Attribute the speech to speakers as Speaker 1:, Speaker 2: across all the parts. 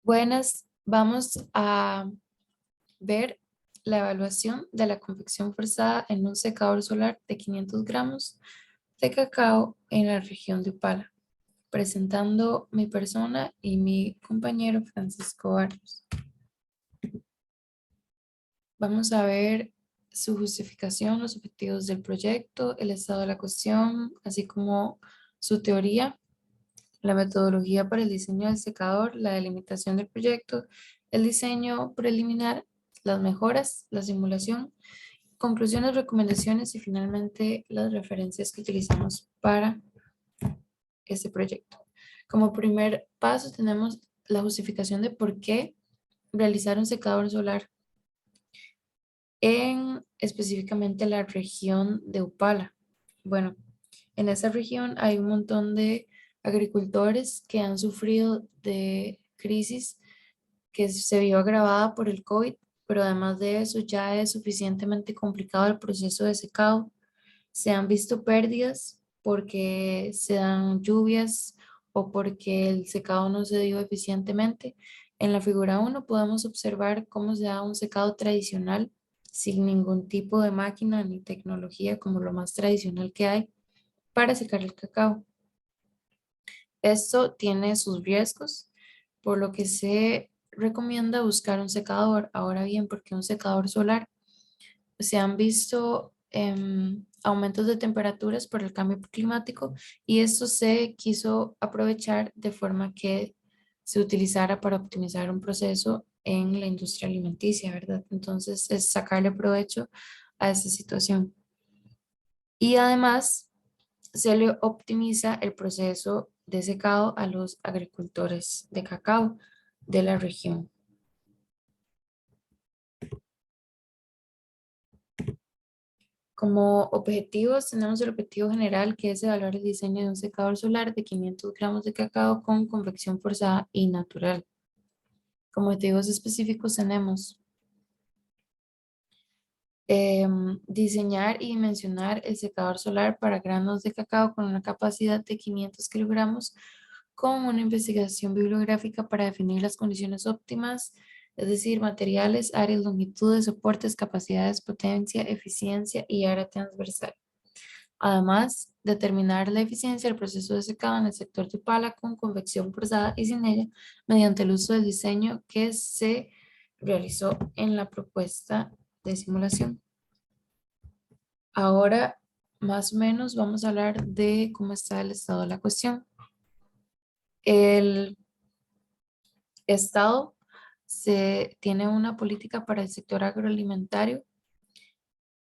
Speaker 1: Buenas, vamos a ver la evaluación de la convección forzada en un secador solar de 500 gramos de cacao en la región de Upala, presentando mi persona y mi compañero Francisco Barrios. Vamos a ver su justificación, los objetivos del proyecto, el estado de la cuestión, así como su teoría, la metodología para el diseño del secador, la delimitación del proyecto, el diseño preliminar, las mejoras, la simulación, conclusiones, recomendaciones y finalmente las referencias que utilizamos para este proyecto. Como primer paso tenemos la justificación de por qué realizar un secador solar en específicamente la región de Upala. Bueno, en esa región hay un montón de agricultores que han sufrido de crisis que se vio agravada por el COVID, pero además de eso ya es suficientemente complicado el proceso de secado. Se han visto pérdidas porque se dan lluvias o porque el secado no se dio eficientemente. En la figura 1 podemos observar cómo se da un secado tradicional sin ningún tipo de máquina ni tecnología como lo más tradicional que hay para secar el cacao. Esto tiene sus riesgos, por lo que se recomienda buscar un secador. Ahora bien, porque un secador solar se han visto aumentos de temperaturas por el cambio climático y esto se quiso aprovechar de forma que se utilizara para optimizar un proceso en la industria alimenticia, ¿verdad? Entonces es sacarle provecho a esta situación. Y además se le optimiza el proceso de secado a los agricultores de cacao de la región. Como objetivos tenemos el objetivo general que es evaluar el diseño de un secador solar de 500 gramos de cacao con convección forzada y natural. Como objetivos específicos tenemos diseñar y dimensionar el secador solar para granos de cacao con una capacidad de 500 kilogramos con una investigación bibliográfica para definir las condiciones óptimas, es decir, materiales, áreas, longitudes, soportes, capacidades, potencia, eficiencia y área transversal. Además, determinar la eficiencia del proceso de secado en el sector de pala con convección forzada y sin ella mediante el uso del diseño que se realizó en la propuesta de simulación. Ahora, más o menos, vamos a hablar de cómo está el estado de la cuestión. El Estado tiene una política para el sector agroalimentario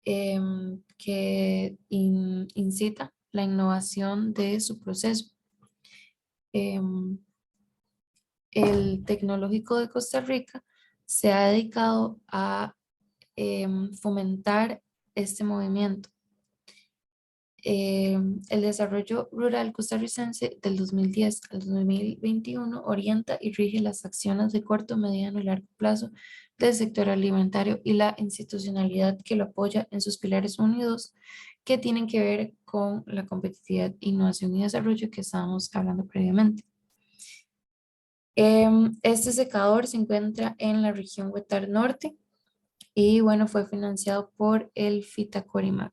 Speaker 1: que incita la innovación de su proceso. Em, el Tecnológico de Costa Rica se ha dedicado a fomentar este movimiento. El desarrollo rural costarricense del 2010 al 2021 orienta y rige las acciones de corto, mediano y largo plazo del sector alimentario y la institucionalidad que lo apoya en sus pilares unidos que tienen que ver con la competitividad, innovación y desarrollo que estábamos hablando previamente. Este secador se encuentra en la región Huetar Norte y bueno, fue financiado por el Fitacorimac.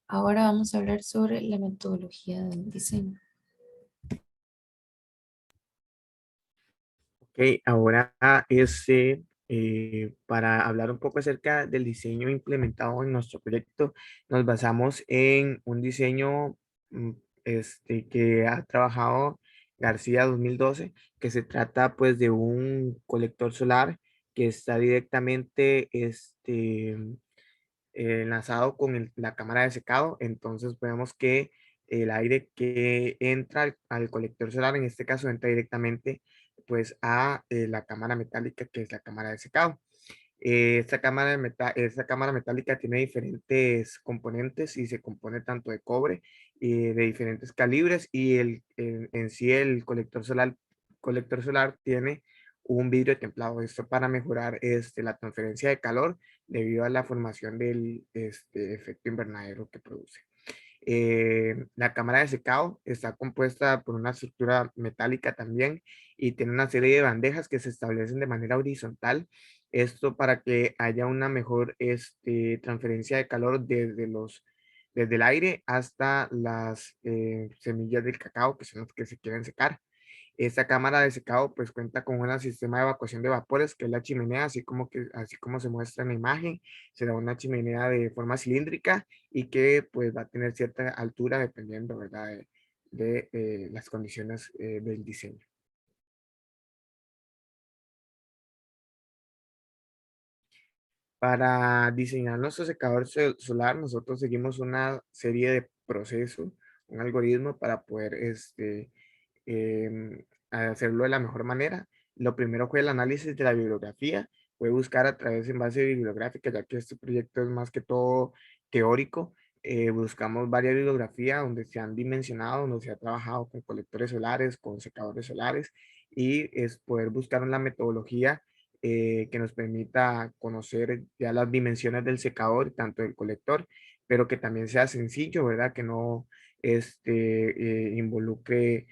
Speaker 1: Ahora vamos a hablar sobre la metodología del diseño.
Speaker 2: Ok, ahora para hablar un poco acerca del diseño implementado en nuestro proyecto, nos basamos en un diseño mm, que ha trabajado García 2012, que se trata pues de un colector solar que está directamente enlazado con la cámara de secado. Entonces vemos que el aire que entra al colector solar, en este caso, entra directamente pues a la cámara metálica, que es la cámara de secado. Esta cámara metálica tiene diferentes componentes y se compone tanto de cobre y de diferentes calibres, y en sí el colector solar tiene un vidrio templado. Esto para mejorar la transferencia de calor debido a la formación del efecto invernadero que produce. La cámara de secado está compuesta por una estructura metálica también y tiene una serie de bandejas que se establecen de manera horizontal. Esto para que haya una mejor transferencia de calor desde el aire hasta las semillas del cacao, que son las que se quieren secar. Esta cámara de secado pues cuenta con un sistema de evacuación de vapores, que es la chimenea, así como se muestra en la imagen. Será una chimenea de forma cilíndrica y que pues va a tener cierta altura dependiendo, ¿verdad? De las condiciones del diseño. Para diseñar nuestro secador solar, nosotros seguimos una serie de procesos, un algoritmo para poder hacerlo de la mejor manera. Lo primero fue el análisis de la bibliografía. Fue buscar a través en base bibliográfica, ya que este proyecto es más que todo teórico. Buscamos varias bibliografías donde se han dimensionado, donde se ha trabajado con colectores solares, con secadores solares, y es poder buscar una metodología que nos permita conocer ya las dimensiones del secador, tanto del colector, pero que también sea sencillo, ¿verdad? Que no involucre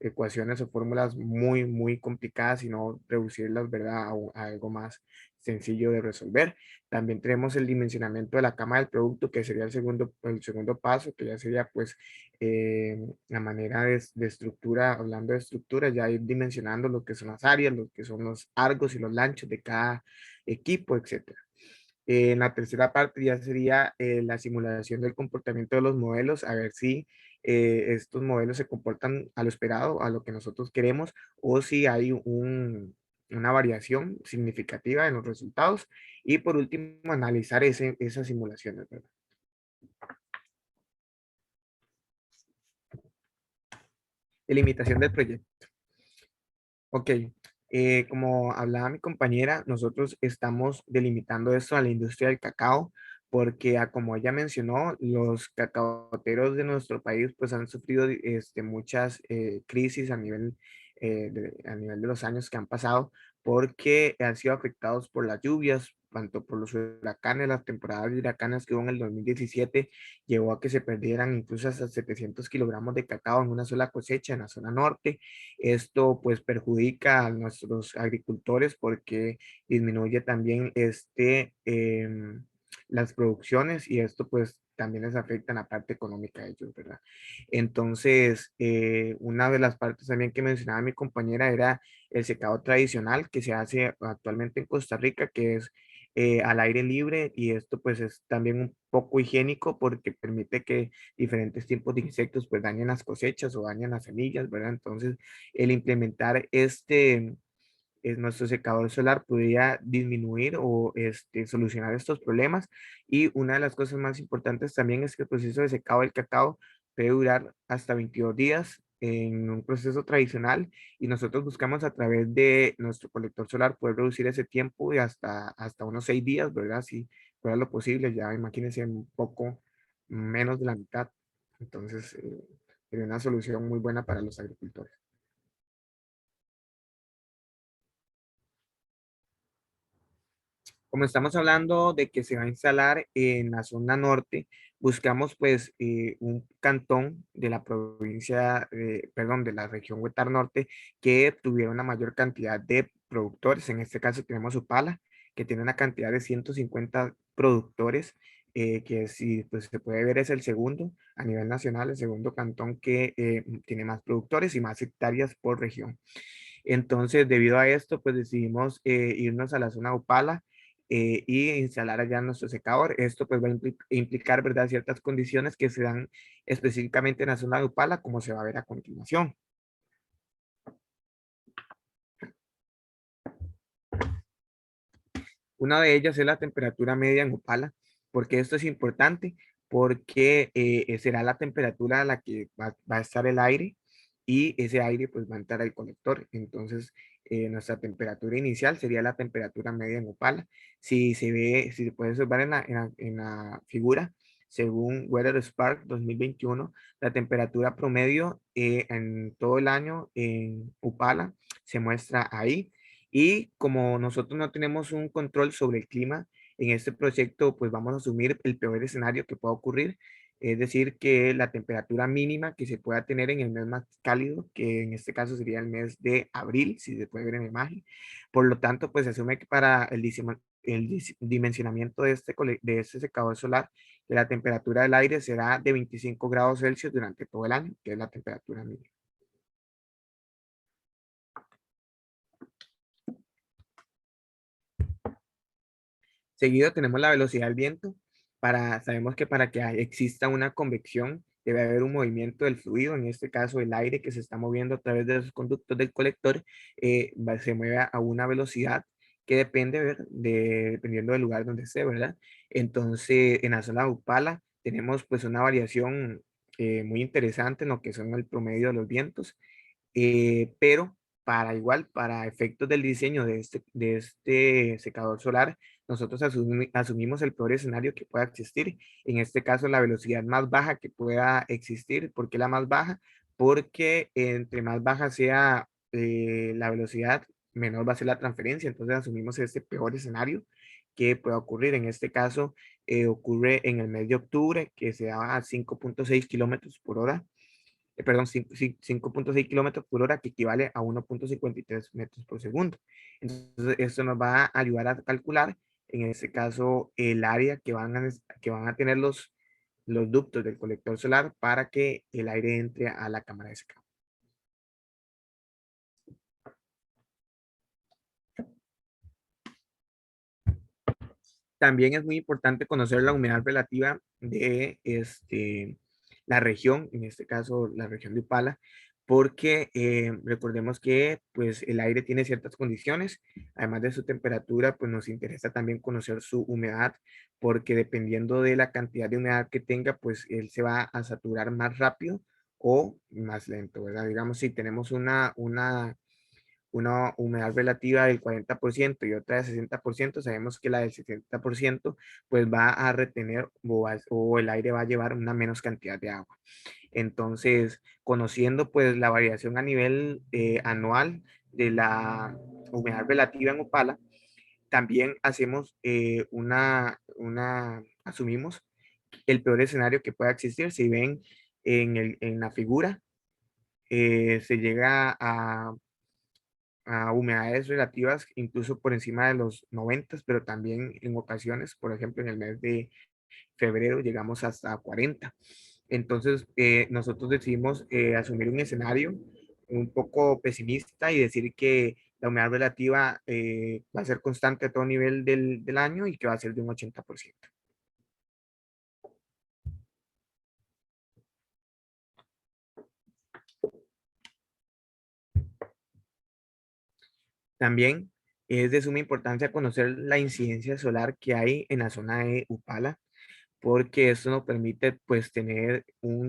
Speaker 2: ecuaciones o fórmulas muy complicadas, sino reducirlas, ¿verdad? A algo más sencillo de resolver. También tenemos el dimensionamiento de la cama del producto, que sería el segundo paso, que ya sería pues la manera de estructura, hablando de estructura, ya ir dimensionando lo que son las áreas, lo que son los argos y los lanchos de cada equipo, etcétera. En la tercera parte ya sería la simulación del comportamiento de los modelos, a ver si estos modelos se comportan a lo esperado, a lo que nosotros queremos, o si hay una variación significativa en los resultados. Y por último, analizar esas simulaciones, ¿verdad? Delimitación del proyecto. Ok, como hablaba mi compañera, nosotros estamos delimitando esto a la industria del cacao porque, como ella mencionó, los cacaoteros de nuestro país pues han sufrido muchas crisis a nivel de los años que han pasado porque han sido afectados por las lluvias, tanto por los huracanes, las temporadas de huracanes que hubo en el 2017 llevó a que se perdieran incluso hasta 700 kilogramos de cacao en una sola cosecha en la zona norte. Esto pues perjudica a nuestros agricultores porque disminuye también las producciones y esto pues también les afecta en la parte económica de ellos, ¿verdad? Entonces, una de las partes también que mencionaba mi compañera era el secado tradicional que se hace actualmente en Costa Rica, que es al aire libre y esto pues es también un poco higiénico porque permite que diferentes tipos de insectos pues dañen las cosechas o dañen las semillas, ¿verdad? Entonces, el implementar nuestro secador solar podría disminuir o solucionar estos problemas. Y una de las cosas más importantes también es que el proceso de secado del cacao puede durar hasta 22 días en un proceso tradicional y nosotros buscamos a través de nuestro colector solar poder reducir ese tiempo y hasta unos 6 días, ¿verdad? Si fuera lo posible, ya imagínense un poco menos de la mitad. Entonces, sería una solución muy buena para los agricultores. Como estamos hablando de que se va a instalar en la zona norte, buscamos pues un cantón de la provincia, perdón, de la región Huetar Norte que tuviera una mayor cantidad de productores. En este caso tenemos Upala, que tiene una cantidad de 150 productores, que si pues se puede ver es el segundo a nivel nacional, el segundo cantón que tiene más productores y más hectáreas por región. Entonces, debido a esto, pues decidimos irnos a la zona Upala y instalar allá nuestro secador. Esto pues va a implicar, ¿verdad?, ciertas condiciones que se dan específicamente en la zona de Upala, como se va a ver a continuación. Una de ellas es la temperatura media en Upala. Porque esto es importante? Porque será la temperatura a la que va a estar el aire y ese aire pues va a entrar al colector. Entonces, nuestra temperatura inicial sería la temperatura media en Upala. Si se puede observar en la figura, según Weather Spark 2021, la temperatura promedio en todo el año en Upala se muestra ahí. Y como nosotros no tenemos un control sobre el clima en este proyecto, pues vamos a asumir el peor escenario que pueda ocurrir, Es decir, que la temperatura mínima que se pueda tener en el mes más cálido, que en este caso sería el mes de abril, si se puede ver en la imagen. Por lo tanto, pues se asume que para el dimensionamiento de de este secador solar, que la temperatura del aire será de 25 grados Celsius durante todo el año, que es la temperatura mínima. Seguido tenemos la velocidad del viento. Sabemos que para que exista una convección debe haber un movimiento del fluido, en este caso el aire que se está moviendo a través de los conductos del colector, se mueve a una velocidad que depende, dependiendo del lugar donde esté, ¿verdad? Entonces, en la zona de Upala tenemos pues una variación muy interesante en lo que son el promedio de los vientos, pero para efectos del diseño de este secador solar, nosotros asumimos el peor escenario que pueda existir. En este caso, la velocidad más baja que pueda existir. ¿Por qué la más baja? Porque entre más baja sea la velocidad, menor va a ser la transferencia. Entonces, asumimos este peor escenario que pueda ocurrir. En este caso, ocurre en el mes de octubre, que se da a 5.6 kilómetros por hora, perdón, 5.6 kilómetros por hora, que equivale a 1.53 metros por segundo. Entonces, esto nos va a ayudar a calcular, en este caso, el área que van a tener los ductos del colector solar para que el aire entre a la cámara de secado. También es muy importante conocer la humedad relativa de la región, en este caso la región de Upala, porque recordemos que pues, el aire tiene ciertas condiciones, además de su temperatura, pues nos interesa también conocer su humedad, porque dependiendo de la cantidad de humedad que tenga, pues él se va a saturar más rápido o más lento, ¿verdad? Digamos, si tenemos una humedad relativa del 40% y otra del 60%, sabemos que la del 60% pues va a retener o el aire va a llevar una menos cantidad de agua. Entonces, conociendo pues la variación a nivel anual de la humedad relativa en Opala, también hacemos asumimos el peor escenario que pueda existir. Si ven en la figura, se llega a humedades relativas incluso por encima de los 90, pero también en ocasiones, por ejemplo, en el mes de febrero llegamos hasta 40. Entonces, nosotros decidimos asumir un escenario un poco pesimista y decir que la humedad relativa va a ser constante a todo nivel del año y que va a ser de un 80%. También es de suma importancia conocer la incidencia solar que hay en la zona de Upala, porque esto nos permite pues tener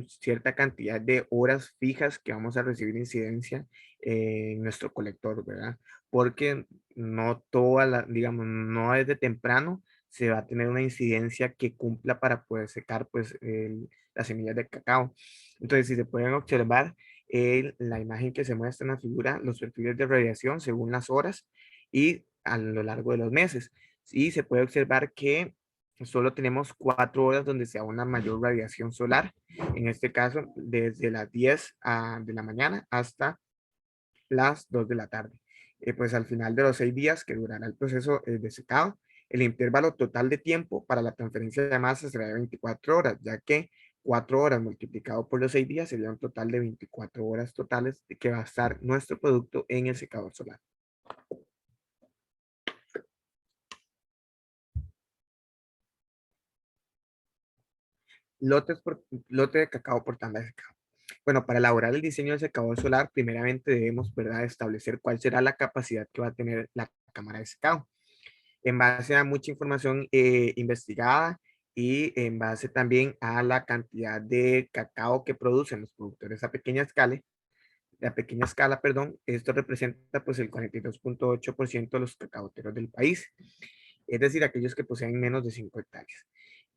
Speaker 2: cierta cantidad de horas fijas que vamos a recibir incidencia en nuestro colector, ¿verdad? Porque no digamos, no desde temprano se va a tener una incidencia que cumpla para poder secar pues las semillas de cacao. Entonces, si se pueden observar la imagen que se muestra en la figura, los perfiles de radiación según las horas y a lo largo de los meses. Y se puede observar que solo tenemos 4 horas donde sea una mayor radiación solar, en este caso desde las 10 de la mañana hasta las 2 de la tarde. Pues al final de los 6 días que durará el proceso de secado, el intervalo total de tiempo para la transferencia de masa será de 24 horas, ya que 4 horas multiplicado por los 6 días sería un total de 24 horas totales de que va a estar nuestro producto en el secador solar. Lote de cacao por tanda de secado. Bueno, para elaborar el diseño del secador solar, primeramente debemos, ¿verdad?, establecer cuál será la capacidad que va a tener la cámara de secado. En base a mucha información investigada y en base también a la cantidad de cacao que producen los productores a pequeña escala, perdón, esto representa pues el 42.8% de los cacaoteros del país, es decir, aquellos que poseen menos de 5 hectáreas.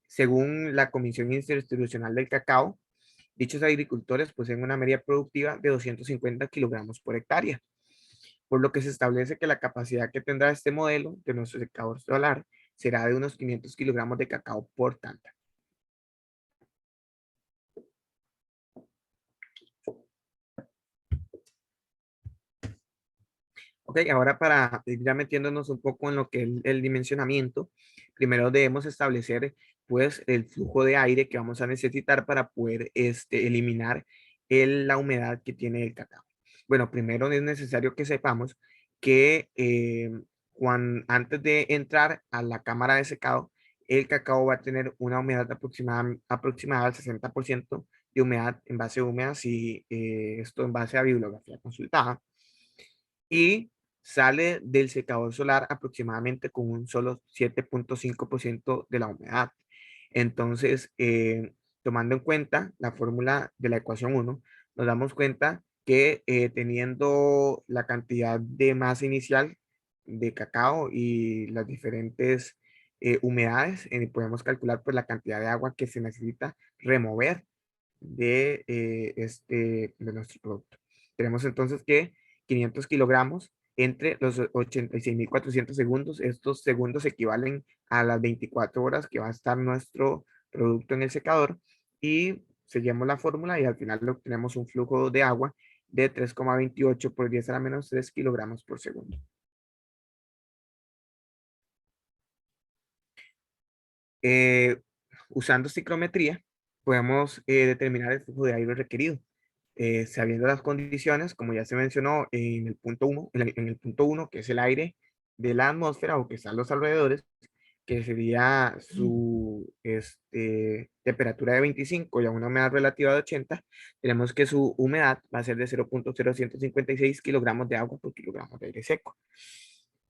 Speaker 2: Según la Comisión Interinstitucional del Cacao, dichos agricultores poseen una media productiva de 250 kilogramos por hectárea, por lo que se establece que la capacidad que tendrá este modelo de nuestro secador solar será de unos 500 kilogramos de cacao por tanda. Ok, ahora para ir ya metiéndonos un poco en lo que es el dimensionamiento, primero debemos establecer pues el flujo de aire que vamos a necesitar para poder eliminar la humedad que tiene el cacao. Bueno, primero es necesario que sepamos que antes de entrar a la cámara de secado, el cacao va a tener una humedad aproximada al 60% de humedad en base húmeda, si esto en base a bibliografía consultada, y sale del secador solar aproximadamente con un solo 7.5% de la humedad. Entonces, tomando en cuenta la fórmula de la ecuación uno, nos damos cuenta que teniendo la cantidad de masa inicial de cacao y las diferentes humedades, podemos calcular pues la cantidad de agua que se necesita remover de nuestro producto. Tenemos entonces que 500 kilogramos entre los 86.400 segundos. Estos segundos equivalen a las 24 horas que va a estar nuestro producto en el secador, y seguimos la fórmula y al final obtenemos un flujo de agua de 3,28 por 10 a la menos 3 kilogramos por segundo. Eh, Usando ciclometría, podemos determinar el flujo de aire requerido. Sabiendo las condiciones, como ya se mencionó en el punto 1, en el punto 1, que es el aire de la atmósfera o que está a los alrededores, que sería su temperatura de 25 y a una humedad relativa de 80, tenemos que su humedad va a ser de 0.0156 kilogramos de agua por kilogramo de aire seco.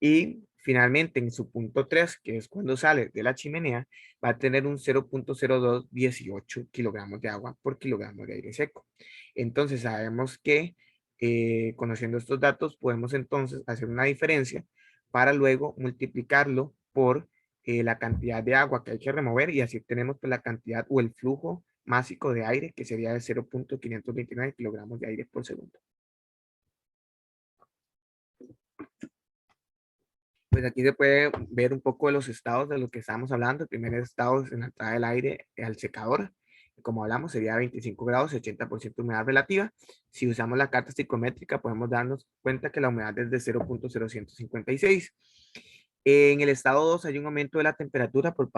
Speaker 2: Y finalmente en su punto 3, que es cuando sale de la chimenea, va a tener un 0.0218 kilogramos de agua por kilogramo de aire seco. Entonces sabemos que conociendo estos datos podemos entonces hacer una diferencia para luego multiplicarlo por la cantidad de agua que hay que remover, y así tenemos pues, la cantidad o el flujo másico de aire, que sería de 0.529 kilogramos de aire por segundo. Pues aquí se puede ver un poco de los estados de lo que estamos hablando. El primer estado es en la entrada del aire al secador. Como hablamos, sería 25 grados, 80% humedad relativa. Si usamos la carta psicométrica, podemos darnos cuenta que la humedad es de 0.0156. En el estado 2 hay un aumento de la temperatura por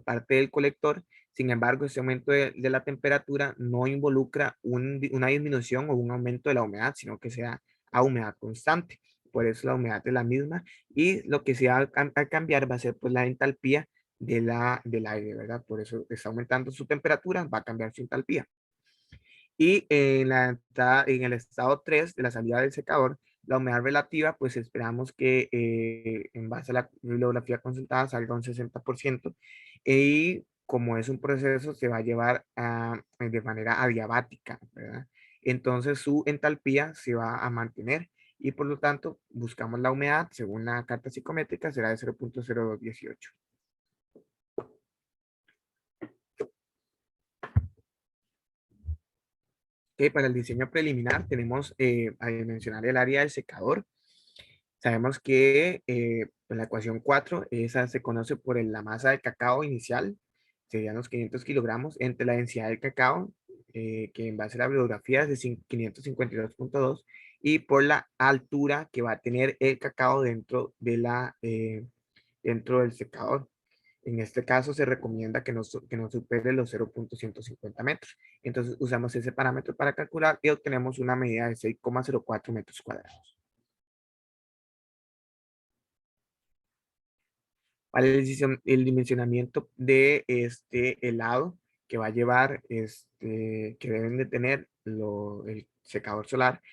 Speaker 2: parte del colector. Sin embargo, ese aumento de la temperatura no involucra una disminución o un aumento de la humedad, sino que sea a humedad constante. Por eso la humedad es la misma, y lo que se va a cambiar va a ser pues la entalpía del aire, ¿verdad? Por eso está aumentando su temperatura, va a cambiar su entalpía. Y en el estado 3 de la salida del secador, la humedad relativa, pues esperamos que en base a la bibliografía consultada salga un 60%, y como es un proceso, se va a llevar de manera adiabática, ¿verdad? Entonces su entalpía se va a mantener, y por lo tanto buscamos la humedad, según la carta psicométrica, será de 0.0218. Que para el diseño preliminar tenemos a mencionar el área del secador. Sabemos que pues, la ecuación 4, esa se conoce por la masa de cacao inicial, serían los 500 kilogramos, entre la densidad del cacao, que en base a la bibliografía es de 552.2, y por la altura que va a tener el cacao dentro del secador. En este caso se recomienda que no supere los 0.150 metros. Entonces usamos ese parámetro para calcular y obtenemos una medida de 6,04 metros cuadrados. Para el dimensionamiento de este helado que va a llevar, que deben de tener el secador solar,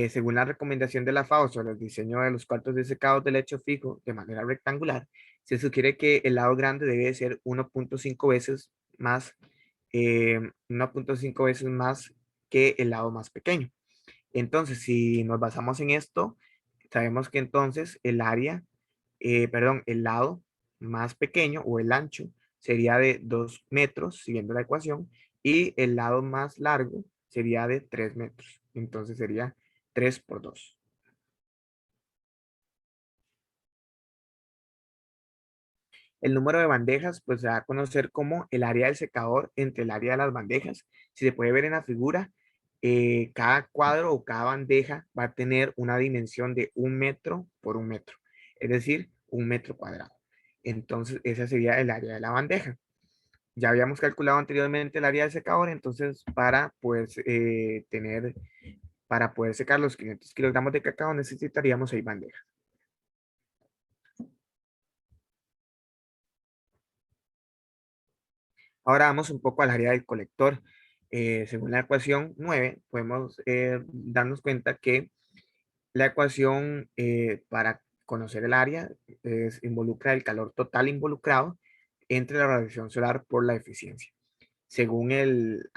Speaker 2: según la recomendación de la FAO sobre el diseño de los cuartos de secado de lecho fijo de manera rectangular, se sugiere que el lado grande debe ser 1.5 veces más, 1.5 veces más que el lado más pequeño. Entonces, si nos basamos en esto, sabemos que entonces el lado más pequeño o el ancho sería de 2 metros, siguiendo la ecuación, y el lado más largo sería de 3 metros. Entonces sería 3 por 2. El número de bandejas, pues se va a conocer como el área del secador entre el área de las bandejas. Si se puede ver en la figura, cada cuadro o cada bandeja va a tener una dimensión de 1 metro por 1 metro, es decir, 1 metro cuadrado. Entonces, esa sería el área de la bandeja. Ya habíamos calculado anteriormente el área del secador, entonces para poder secar los 500 kilogramos de cacao necesitaríamos 6 bandejas. Ahora vamos un poco al área del colector. Según la ecuación 9, podemos darnos cuenta que la ecuación para conocer el área involucra el calor total involucrado entre la radiación solar por la eficiencia. Según el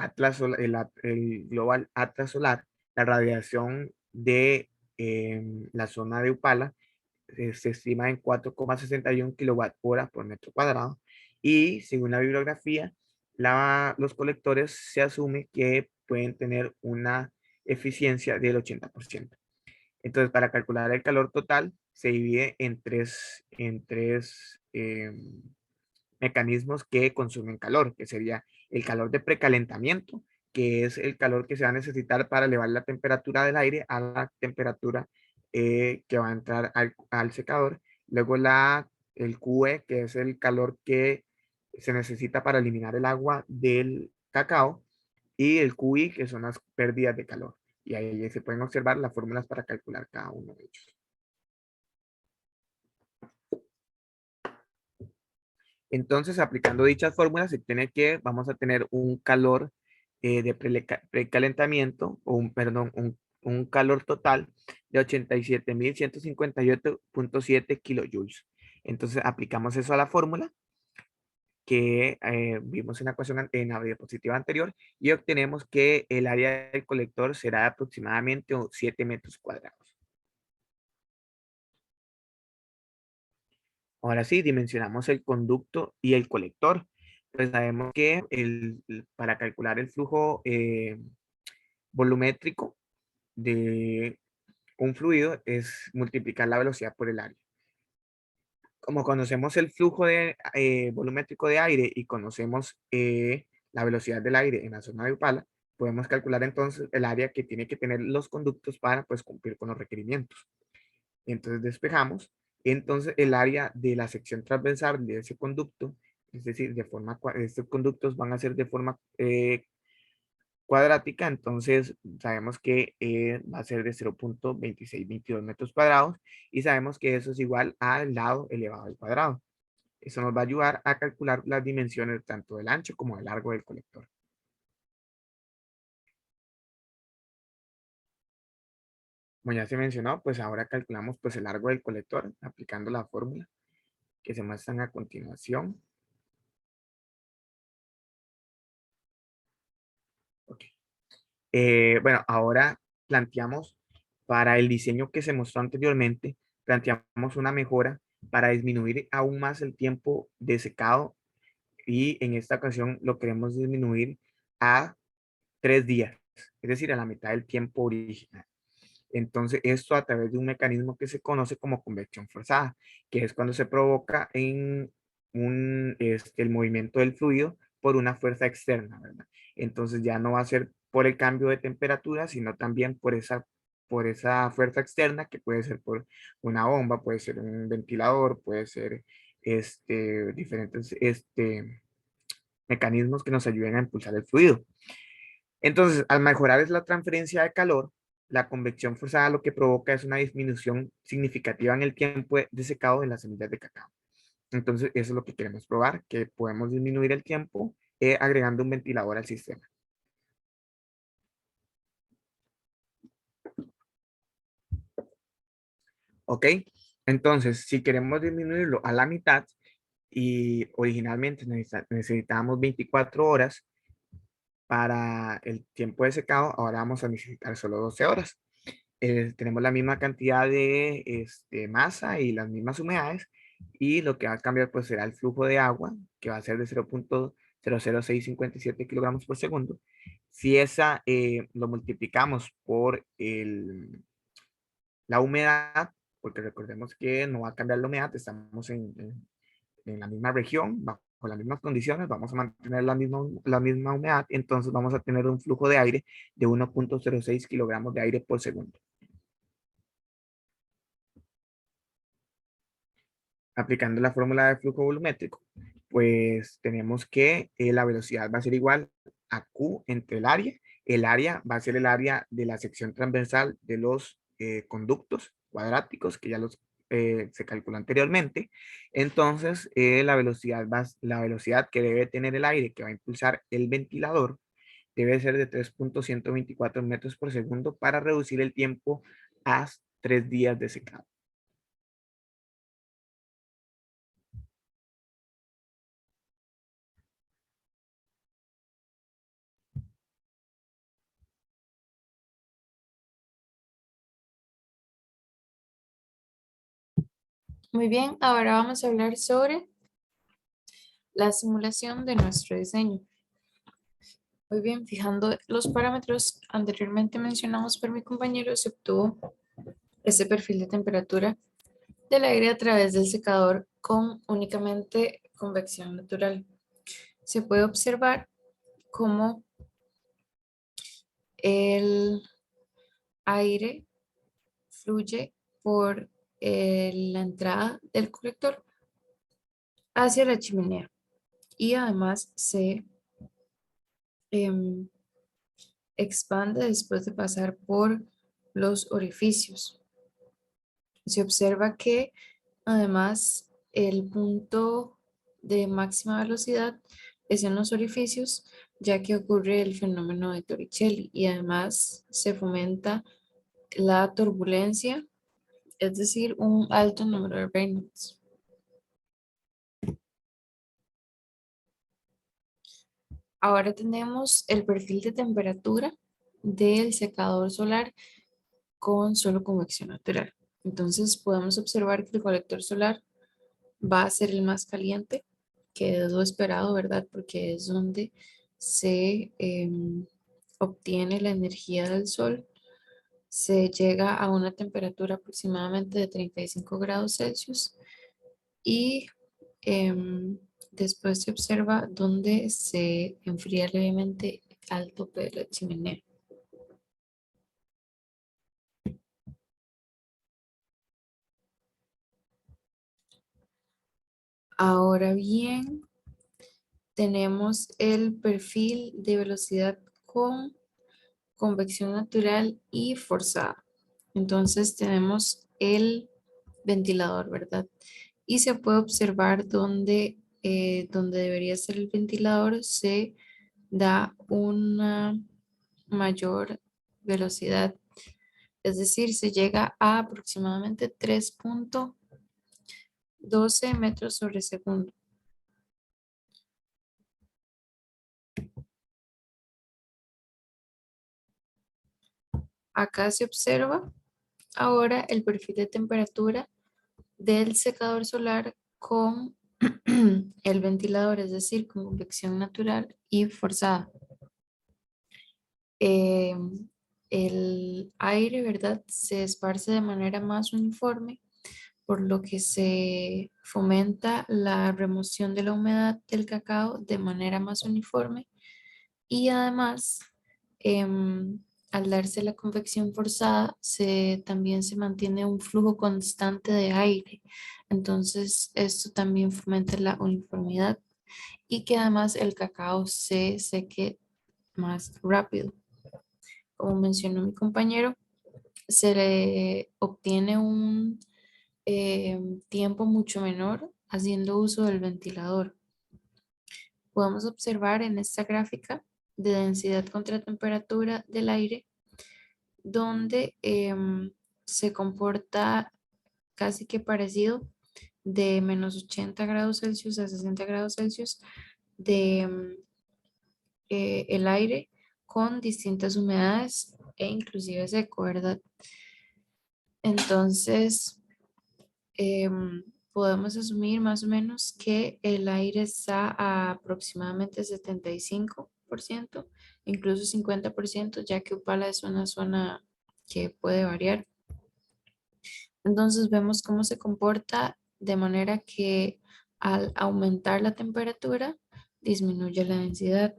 Speaker 2: el Global Atlas Solar, la radiación de la zona de Upala se estima en 4,61 kilowatt hora por metro cuadrado y según la bibliografía, los colectores se asume que pueden tener una eficiencia del 80%. Entonces, para calcular el calor total, se divide en tres mecanismos que consumen calor, que sería el calor de precalentamiento, que es el calor que se va a necesitar para elevar la temperatura del aire a la temperatura que va a entrar al secador. Luego el QE, que es el calor que se necesita para eliminar el agua del cacao, y el QI, que son las pérdidas de calor. Y ahí se pueden observar las fórmulas para calcular cada uno de ellos. Entonces, aplicando dichas fórmulas, se tiene que vamos a tener un calor de precalentamiento, perdón, un calor total de 87.158.7 kilojoules. Entonces, aplicamos eso a la fórmula que vimos en la ecuación en la diapositiva anterior y obtenemos que el área del colector será de aproximadamente 7 metros cuadrados. Ahora sí, dimensionamos el conducto y el colector. Pues sabemos que para calcular el flujo volumétrico de un fluido es multiplicar la velocidad por el área. Como conocemos el flujo volumétrico de aire y conocemos la velocidad del aire en la zona de Upala, podemos calcular entonces el área que tiene que tener los conductos para pues, cumplir con los requerimientos. Entonces despejamos. Entonces el área de la sección transversal de ese conducto, es decir, estos conductos van a ser de forma cuadrática, entonces sabemos que va a ser de 0,2622 metros cuadrados y sabemos que eso es igual al lado elevado al cuadrado. Eso nos va a ayudar a calcular las dimensiones tanto del ancho como del largo del colector. Como ya se mencionó, pues ahora calculamos pues el largo del colector aplicando la fórmula que se muestran a continuación. Okay. Bueno, ahora planteamos para el diseño que se mostró anteriormente, planteamos una mejora para disminuir aún más el tiempo de secado y en esta ocasión lo queremos disminuir a 3 días, es decir, a la mitad del tiempo original. Entonces, esto a través de un mecanismo que se conoce como convección forzada, que es cuando se provoca el movimiento del fluido por una fuerza externa, ¿verdad? Entonces ya no va a ser por el cambio de temperatura, sino también por esa fuerza externa, que puede ser por una bomba, puede ser un ventilador, puede ser diferentes mecanismos que nos ayuden a impulsar el fluido. Entonces, al mejorar es la transferencia de calor, la convección forzada lo que provoca es una disminución significativa en el tiempo de secado de las semillas de cacao. Entonces, eso es lo que queremos probar, que podemos disminuir el tiempo agregando un ventilador al sistema. ¿Ok? Entonces, si queremos disminuirlo a la mitad y originalmente necesitábamos 24 horas para el tiempo de secado, ahora vamos a necesitar solo 12 horas. Tenemos la misma cantidad de masa y las mismas humedades y lo que va a cambiar pues será el flujo de agua que va a ser de 0,00657 kilogramos por segundo. Si esa lo multiplicamos por la humedad, porque recordemos que no va a cambiar la humedad, estamos en la misma región, bajo con las mismas condiciones, vamos a mantener la misma humedad, entonces vamos a tener un flujo de aire de 1,06 kilogramos de aire por segundo. Aplicando la fórmula de flujo volumétrico, pues tenemos que la velocidad va a ser igual a Q entre el área. El área va a ser el área de la sección transversal de los conductos cuadráticos, que ya se calculó anteriormente. Entonces, la velocidad que debe tener el aire que va a impulsar el ventilador debe ser de 3,124 metros por segundo para reducir el tiempo a 3 días de secado.
Speaker 1: Muy bien, ahora vamos a hablar sobre la simulación de nuestro diseño. Muy bien, fijando los parámetros anteriormente mencionados por mi compañero, se obtuvo este perfil de temperatura del aire a través del secador con únicamente convección natural. Se puede observar cómo el aire fluye por la entrada del colector hacia la chimenea y además se em, expande después de pasar por los orificios. Se observa que además el punto de máxima velocidad es en los orificios, ya que ocurre el fenómeno de Torricelli y además se fomenta la turbulencia, es decir, un alto número de Reynolds. Ahora tenemos el perfil de temperatura del secador solar con solo convección natural. Entonces podemos observar que el colector solar va a ser el más caliente, que es lo esperado, ¿verdad? Porque es donde se obtiene la energía del sol. Se llega a una temperatura aproximadamente de 35 grados Celsius y después se observa donde se enfría levemente al tope de la chimenea. Ahora bien, tenemos el perfil de velocidad con convección natural y forzada. Entonces tenemos el ventilador, ¿verdad? Y se puede observar donde debería ser el ventilador se da una mayor velocidad, es decir, se llega a aproximadamente 3,12 metros sobre segundo. Acá se observa ahora el perfil de temperatura del secador solar con el ventilador, es decir, con convección natural y forzada. Eh, el aire, ¿verdad? Se esparce de manera más uniforme, por lo que se fomenta la remoción de la humedad del cacao de manera más uniforme y además, al darse la convección forzada, también se mantiene un flujo constante de aire. Entonces, esto también fomenta la uniformidad y que además el cacao se seque más rápido. Como mencionó mi compañero, se le obtiene un tiempo mucho menor haciendo uso del ventilador. Podemos observar en esta gráfica de densidad contra temperatura del aire, donde se comporta casi que parecido de menos 80 grados Celsius a 60 grados Celsius de el aire con distintas humedades e inclusive seco, ¿verdad? Entonces, podemos asumir más o menos que el aire está a aproximadamente 75%, incluso 50%, ya que Upala es una zona que puede variar. Entonces vemos cómo se comporta de manera que al aumentar la temperatura, disminuye la densidad.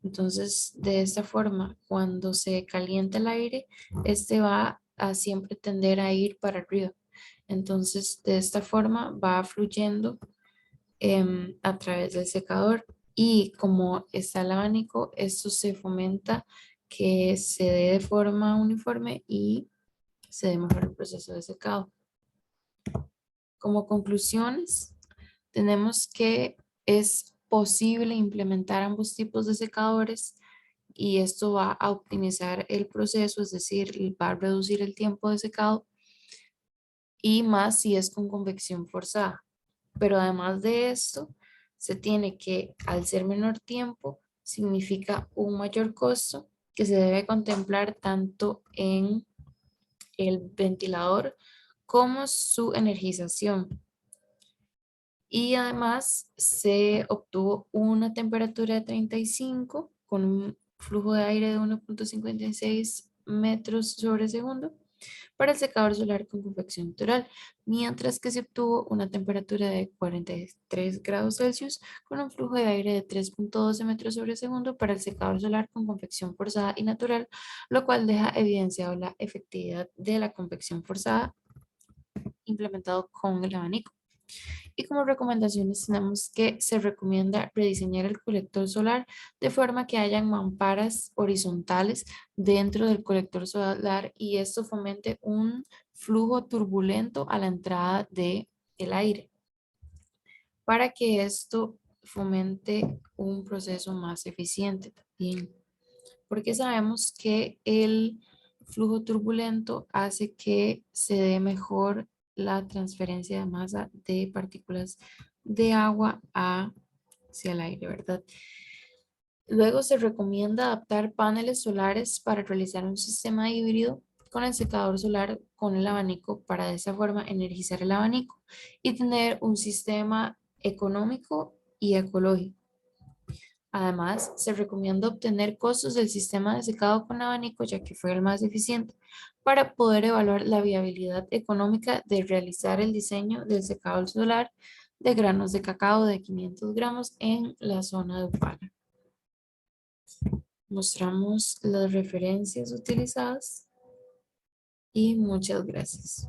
Speaker 1: Entonces, de esta forma, cuando se calienta el aire, este va a siempre tender a ir para arriba. Entonces, de esta forma va fluyendo a través del secador. Y como está el abanico, esto se fomenta que se dé de forma uniforme y se dé mejor el proceso de secado. Como conclusiones, tenemos que es posible implementar ambos tipos de secadores y esto va a optimizar el proceso, es decir, va a reducir el tiempo de secado y más si es con convección forzada. Pero además de esto, se tiene que, al ser menor tiempo, significa un mayor costo que se debe contemplar tanto en el ventilador como su energización. Y además se obtuvo una temperatura de 35 con un flujo de aire de 1,56 metros sobre segundo para el secador solar con convección natural, mientras que se obtuvo una temperatura de 43 grados Celsius con un flujo de aire de 3,12 metros sobre segundo para el secador solar con convección forzada y natural, lo cual deja evidenciado la efectividad de la convección forzada implementado con el abanico. Y como recomendaciones tenemos que se recomienda rediseñar el colector solar de forma que hayan mamparas horizontales dentro del colector solar y esto fomente un flujo turbulento a la entrada del aire para que esto fomente un proceso más eficiente también. Porque sabemos que el flujo turbulento hace que se dé mejor la transferencia de masa de partículas de agua hacia el aire, ¿verdad? Luego se recomienda adaptar paneles solares para realizar un sistema híbrido con el secador solar con el abanico para de esa forma energizar el abanico y tener un sistema económico y ecológico. Además, se recomienda obtener costos del sistema de secado con abanico, ya que fue el más eficiente, para poder evaluar la viabilidad económica de realizar el diseño del secador solar de granos de cacao de 500 gramos en la zona de Upala. Mostramos las referencias utilizadas y muchas gracias.